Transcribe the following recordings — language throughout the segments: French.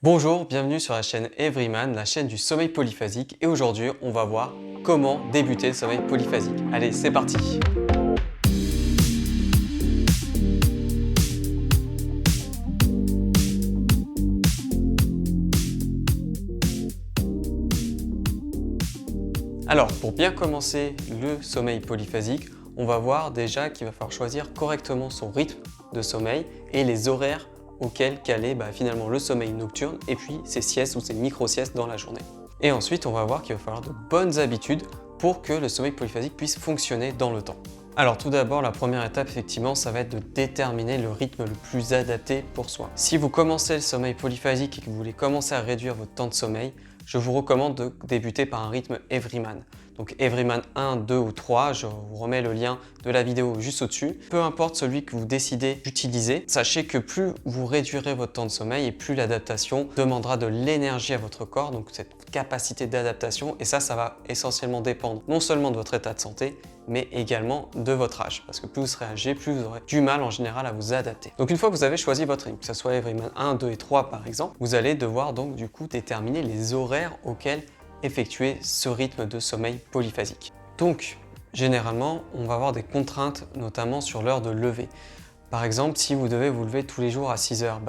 Bonjour, bienvenue sur la chaîne Everyman, la chaîne du sommeil polyphasique, et aujourd'hui on va voir comment débuter le sommeil polyphasique. Allez, c'est parti! Alors, pour bien commencer le sommeil polyphasique, on va voir déjà qu'il va falloir choisir correctement son rythme de sommeil et les horaires auxquels caler finalement le sommeil nocturne et puis ses siestes ou ses micro-siestes dans la journée. Et ensuite, on va voir qu'il va falloir de bonnes habitudes pour que le sommeil polyphasique puisse fonctionner dans le temps. Alors tout d'abord, la première étape, effectivement, ça va être de déterminer le rythme le plus adapté pour soi. Si vous commencez le sommeil polyphasique et que vous voulez commencer à réduire votre temps de sommeil, je vous recommande de débuter par un rythme Everyman. Donc Everyman 1, 2 ou 3, je vous remets le lien de la vidéo juste au-dessus. Peu importe celui que vous décidez d'utiliser, sachez que plus vous réduirez votre temps de sommeil et plus l'adaptation demandera de l'énergie à votre corps, donc cette capacité d'adaptation, et ça va essentiellement dépendre non seulement de votre état de santé, mais également de votre âge. Parce que plus vous serez âgé, plus vous aurez du mal en général à vous adapter. Donc une fois que vous avez choisi votre rythme, que ce soit Everyman 1, 2 et 3 par exemple, vous allez devoir donc du coup déterminer les horaires auxquels effectuer ce rythme de sommeil polyphasique. Donc généralement, on va avoir des contraintes notamment sur l'heure de lever. Par exemple, si vous devez vous lever tous les jours à 6 heures,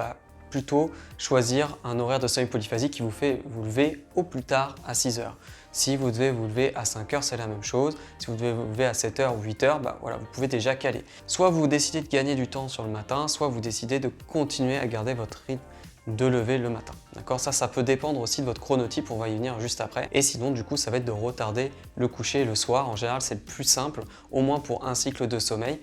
plutôt choisir un horaire de sommeil polyphasique qui vous fait vous lever au plus tard à 6 heures. Si vous devez vous lever à 5 heures, c'est la même chose. Si vous devez vous lever à 7 heures ou 8 heures, voilà, vous pouvez déjà caler. Soit vous décidez de gagner du temps sur le matin, soit vous décidez de continuer à garder votre rythme de lever le matin. D'accord? Ça peut dépendre aussi de votre chronotype, on va y venir juste après. Et sinon, du coup, ça va être de retarder le coucher le soir. En général, c'est le plus simple, au moins pour un cycle de sommeil.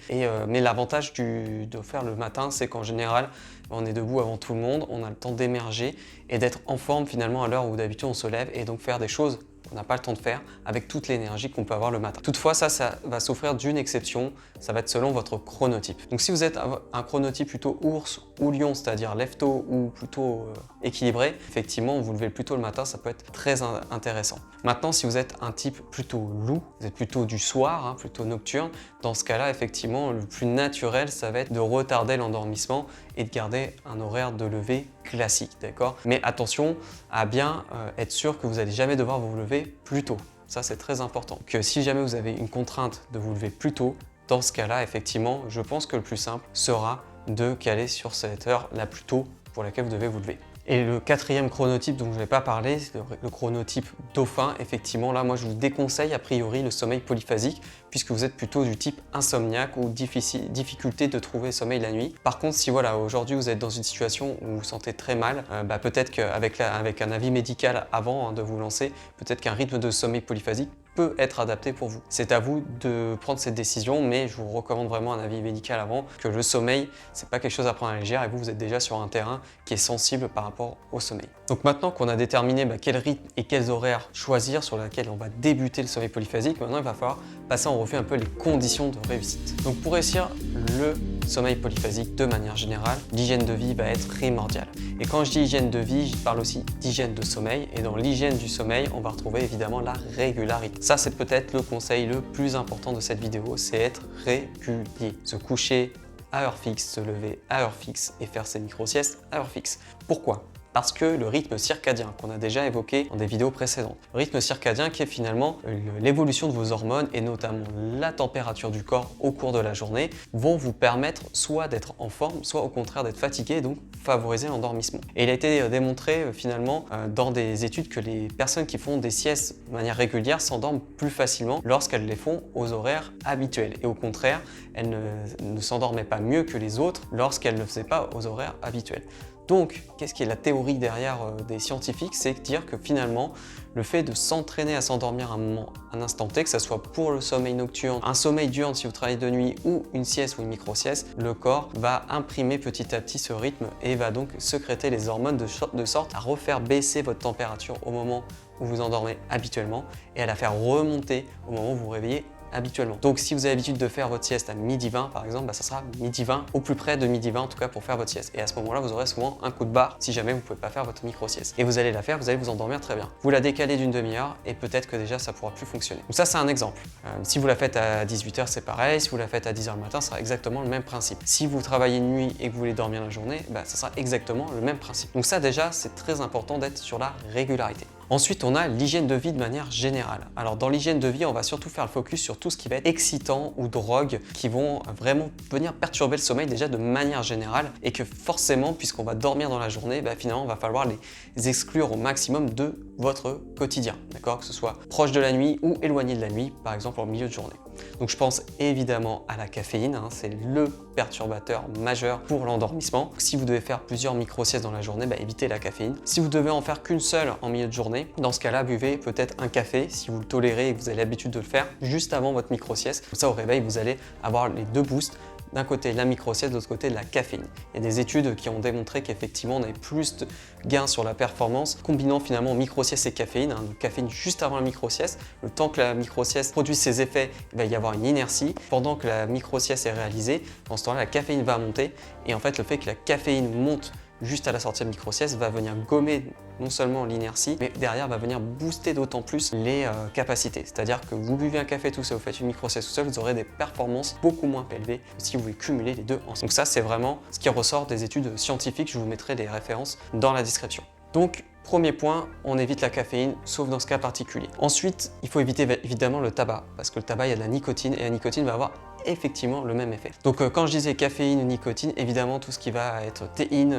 Mais l'avantage de faire le matin, c'est qu'en général, on est debout avant tout le monde, on a le temps d'émerger et d'être en forme finalement à l'heure où d'habitude on se lève et donc faire des choses qu'on n'a pas le temps de faire avec toute l'énergie qu'on peut avoir le matin. Toutefois, ça va souffrir d'une exception, ça va être selon votre chronotype. Donc si vous êtes un chronotype plutôt ours ou lion, c'est-à-dire lève-tôt ou plutôt équilibré, effectivement, vous levez plutôt le matin, ça peut être très intéressant. Maintenant, si vous êtes un type plutôt loup, vous êtes plutôt du soir, plutôt nocturne, dans ce cas-là, effectivement, le plus naturel, ça va être de retarder l'endormissement et de garder un horaire de lever classique, d'accord? Mais attention à bien être sûr que vous n'allez jamais devoir vous lever plus tôt. Ça, c'est très important. Que si jamais vous avez une contrainte de vous lever plus tôt, dans ce cas-là, effectivement, je pense que le plus simple sera de caler sur cette heure la plus tôt pour laquelle vous devez vous lever. Et le quatrième chronotype dont je ne vais pas parler, c'est le chronotype dauphin. Effectivement, là, moi, je vous déconseille a priori le sommeil polyphasique puisque vous êtes plutôt du type insomniaque ou difficulté de trouver sommeil la nuit. Par contre, si voilà, aujourd'hui vous êtes dans une situation où vous vous sentez très mal, peut-être qu'avec un avis médical avant de vous lancer, peut-être qu'un rythme de sommeil polyphasique peut être adapté pour vous. C'est à vous de prendre cette décision, mais je vous recommande vraiment un avis médical avant, que le sommeil, c'est pas quelque chose à prendre à la légère et vous êtes déjà sur un terrain qui est sensible par rapport au sommeil. Donc maintenant qu'on a déterminé quel rythme et quels horaires choisir sur lesquels on va débuter le sommeil polyphasique, maintenant il va falloir passer en revue un peu les conditions de réussite. Donc pour réussir le sommeil polyphasique de manière générale, l'hygiène de vie va être primordiale. Et quand je dis hygiène de vie, je parle aussi d'hygiène de sommeil. Et dans l'hygiène du sommeil, on va retrouver évidemment la régularité. Ça, c'est peut-être le conseil le plus important de cette vidéo, c'est être régulier. Se coucher à heure fixe, se lever à heure fixe et faire ses micro-siestes à heure fixe. Pourquoi ? Parce que le rythme circadien qu'on a déjà évoqué dans des vidéos précédentes. Le rythme circadien qui est finalement l'évolution de vos hormones et notamment la température du corps au cours de la journée vont vous permettre soit d'être en forme, soit au contraire d'être fatigué et donc favoriser l'endormissement. Et il a été démontré finalement dans des études que les personnes qui font des siestes de manière régulière s'endorment plus facilement lorsqu'elles les font aux horaires habituels. Et au contraire, elles ne s'endormaient pas mieux que les autres lorsqu'elles ne le faisaient pas aux horaires habituels. Donc, qu'est-ce qui est la théorie derrière des scientifiques? C'est dire que finalement, le fait de s'entraîner à s'endormir à un instant T, que ce soit pour le sommeil nocturne, un sommeil diurne si vous travaillez de nuit ou une sieste ou une micro-sieste, le corps va imprimer petit à petit ce rythme et va donc sécréter les hormones de sorte à refaire baisser votre température au moment où vous endormez habituellement et à la faire remonter au moment où vous vous réveillez habituellement. Donc si vous avez l'habitude de faire votre sieste à 12h20 par exemple, ça sera 12h20 au plus près de 12h20 en tout cas pour faire votre sieste. Et à ce moment-là, vous aurez souvent un coup de barre si jamais vous ne pouvez pas faire votre micro-sieste. Et vous allez la faire, vous allez vous endormir très bien. Vous la décalez d'une demi-heure et peut-être que déjà ça pourra plus fonctionner. Donc ça, c'est un exemple. Si vous la faites à 18h, c'est pareil. Si vous la faites à 10h le matin, ça sera exactement le même principe. Si vous travaillez de nuit et que vous voulez dormir la journée, ça sera exactement le même principe. Donc ça déjà, c'est très important d'être sur la régularité. Ensuite, on a l'hygiène de vie de manière générale. Alors dans l'hygiène de vie, on va surtout faire le focus sur tout ce qui va être excitant ou drogue qui vont vraiment venir perturber le sommeil déjà de manière générale et que forcément, puisqu'on va dormir dans la journée, finalement, il va falloir les exclure au maximum de votre quotidien, d'accord? Que ce soit proche de la nuit ou éloigné de la nuit, par exemple en milieu de journée. Donc je pense évidemment à la caféine, c'est le perturbateur majeur pour l'endormissement. Si vous devez faire plusieurs micro-siestes dans la journée, évitez la caféine. Si vous devez en faire qu'une seule en milieu de journée, dans ce cas-là, buvez peut-être un café si vous le tolérez et que vous avez l'habitude de le faire juste avant votre micro-sieste. Comme ça, au réveil, vous allez avoir les deux boosts. D'un côté la micro-sieste, de l'autre côté la caféine. Il y a des études qui ont démontré qu'effectivement on avait plus de gains sur la performance combinant finalement micro-sieste et caféine. Donc caféine juste avant la micro-sieste. Le temps que la micro-sieste produise ses effets, il va y avoir une inertie. Pendant que la micro-sieste est réalisée, dans ce temps-là, la caféine va monter. Et en fait, le fait que la caféine monte juste à la sortie de micro-sieste va venir gommer non seulement l'inertie, mais derrière va venir booster d'autant plus les capacités. C'est-à-dire que vous buvez un café tout seul, vous faites une micro-sieste tout seul, vous aurez des performances beaucoup moins élevées que si vous voulez cumuler les deux ensemble. Donc ça, c'est vraiment ce qui ressort des études scientifiques. Je vous mettrai des références dans la description. Donc, premier point, on évite la caféine, sauf dans ce cas particulier. Ensuite, il faut éviter évidemment le tabac, parce que le tabac, il y a de la nicotine, et la nicotine va avoir effectivement le même effet. Donc quand je disais caféine ou nicotine, évidemment tout ce qui va être théine,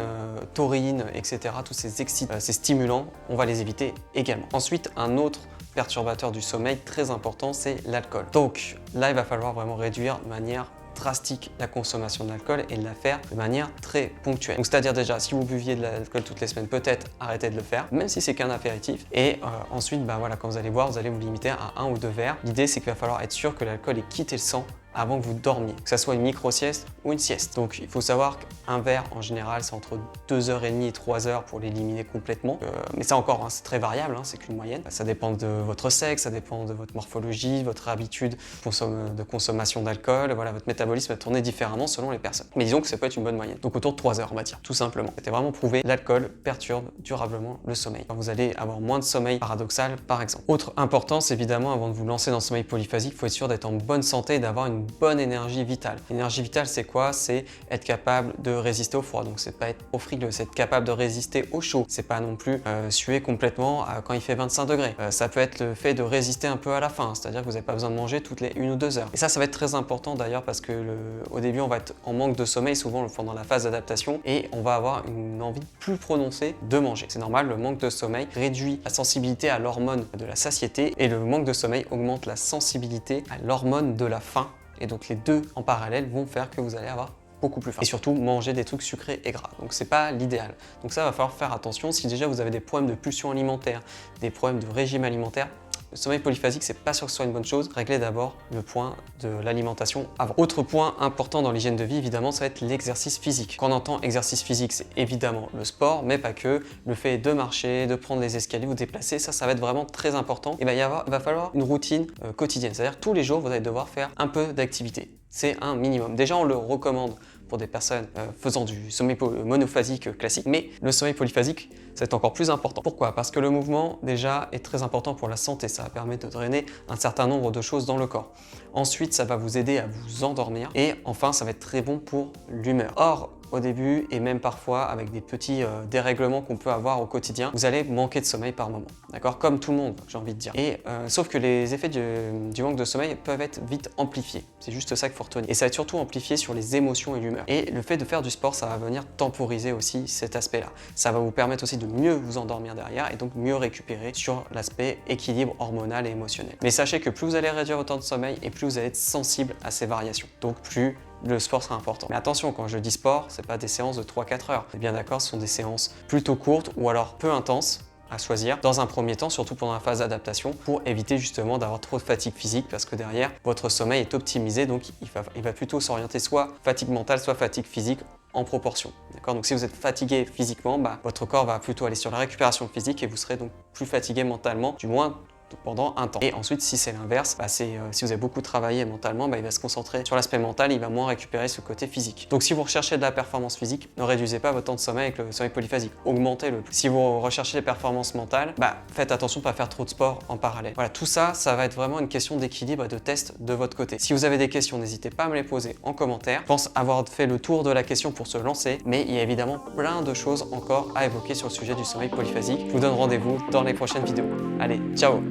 taurine, etc., tous ces excitants, ces stimulants, on va les éviter également. Ensuite, un autre perturbateur du sommeil très important, c'est l'alcool. Donc là, il va falloir vraiment réduire de manière drastique la consommation d'alcool et de la faire de manière très ponctuelle. Donc c'est-à-dire déjà, si vous buviez de l'alcool toutes les semaines, peut-être arrêtez de le faire, même si c'est qu'un apéritif. Et ensuite, voilà, quand vous allez boire, vous allez vous limiter à 1 ou 2 verres. L'idée, c'est qu'il va falloir être sûr que l'alcool ait quitté le sang avant que vous dormiez, que ce soit une micro-sieste ou une sieste. Donc il faut savoir qu'un verre en général c'est entre 2h30 et 3h pour l'éliminer complètement. Mais ça encore, c'est très variable, c'est qu'une moyenne. Ça dépend de votre sexe, ça dépend de votre morphologie, votre habitude de consommation d'alcool. Voilà, votre métabolisme va tourner différemment selon les personnes. Mais disons que ça peut être une bonne moyenne. Donc autour de 3h on va dire, tout simplement. C'était vraiment prouvé, l'alcool perturbe durablement le sommeil. Alors, vous allez avoir moins de sommeil paradoxal par exemple. Autre importance évidemment, avant de vous lancer dans le sommeil polyphasique, il faut être sûr d'être en bonne santé et d'avoir une bonne énergie vitale. L'énergie vitale, c'est quoi? C'est être capable de résister au froid. Donc c'est pas être trop frileux, c'est être capable de résister au chaud. C'est pas non plus suer complètement quand il fait 25 degrés. Ça peut être le fait de résister un peu à la faim, c'est-à-dire que vous n'avez pas besoin de manger toutes les 1 ou 2 heures. Et ça va être très important d'ailleurs parce que au début on va être en manque de sommeil, souvent pendant la phase d'adaptation, et on va avoir une envie plus prononcée de manger. C'est normal, le manque de sommeil réduit la sensibilité à l'hormone de la satiété et le manque de sommeil augmente la sensibilité à l'hormone de la faim. Et donc les deux en parallèle vont faire que vous allez avoir beaucoup plus faim. Et surtout manger des trucs sucrés et gras. Donc c'est pas l'idéal. Donc ça va falloir faire attention. Si déjà vous avez des problèmes de pulsion alimentaire, des problèmes de régime alimentaire, le sommeil polyphasique, c'est pas sûr que ce soit une bonne chose. Réglez d'abord le point de l'alimentation avant. Autre point important dans l'hygiène de vie, évidemment, ça va être l'exercice physique. Quand on entend exercice physique, c'est évidemment le sport, mais pas que. Le fait de marcher, de prendre les escaliers, vous déplacer, ça va être vraiment très important. Et il va falloir une routine quotidienne. C'est-à-dire tous les jours, vous allez devoir faire un peu d'activité. C'est un minimum. Déjà, on le recommande pour des personnes faisant du sommeil monophasique classique, mais le sommeil polyphasique, c'est encore plus important. Pourquoi? Parce que le mouvement, déjà, est très important pour la santé. Ça va permettre de drainer un certain nombre de choses dans le corps. Ensuite, ça va vous aider à vous endormir. Et enfin, ça va être très bon pour l'humeur. Or, au début, et même parfois avec des petits dérèglements qu'on peut avoir au quotidien, vous allez manquer de sommeil par moment, d'accord? Comme tout le monde, j'ai envie de dire. Et sauf que les effets du manque de sommeil peuvent être vite amplifiés. C'est juste ça qu'il faut retenir. Et ça va être surtout amplifié sur les émotions et l'humeur. Et le fait de faire du sport, ça va venir temporiser aussi cet aspect-là. Ça va vous permettre aussi de mieux vous endormir derrière et donc mieux récupérer sur l'aspect équilibre hormonal et émotionnel. Mais sachez que plus vous allez réduire votre temps de sommeil et plus vous allez être sensible à ces variations. Donc plus le sport sera important. Mais attention, quand je dis sport, c'est pas des séances de 3-4 heures. Et bien d'accord, ce sont des séances plutôt courtes ou alors peu intenses à choisir dans un premier temps, surtout pendant la phase d'adaptation, pour éviter justement d'avoir trop de fatigue physique parce que derrière, votre sommeil est optimisé, donc il va plutôt s'orienter soit fatigue mentale, soit fatigue physique en proportion. D'accord? Donc si vous êtes fatigué physiquement, votre corps va plutôt aller sur la récupération physique et vous serez donc plus fatigué mentalement, du moins pendant un temps. Et ensuite, si c'est l'inverse, si vous avez beaucoup travaillé mentalement, il va se concentrer sur l'aspect mental, il va moins récupérer ce côté physique. Donc si vous recherchez de la performance physique, ne réduisez pas votre temps de sommeil avec le sommeil polyphasique, augmentez-le. Si vous recherchez des performances mentales, faites attention de ne pas faire trop de sport en parallèle. Voilà, tout ça, ça va être vraiment une question d'équilibre et de test de votre côté. Si vous avez des questions, n'hésitez pas à me les poser en commentaire. Je pense avoir fait le tour de la question pour se lancer, mais il y a évidemment plein de choses encore à évoquer sur le sujet du sommeil polyphasique. Je vous donne rendez-vous dans les prochaines vidéos. Allez, ciao!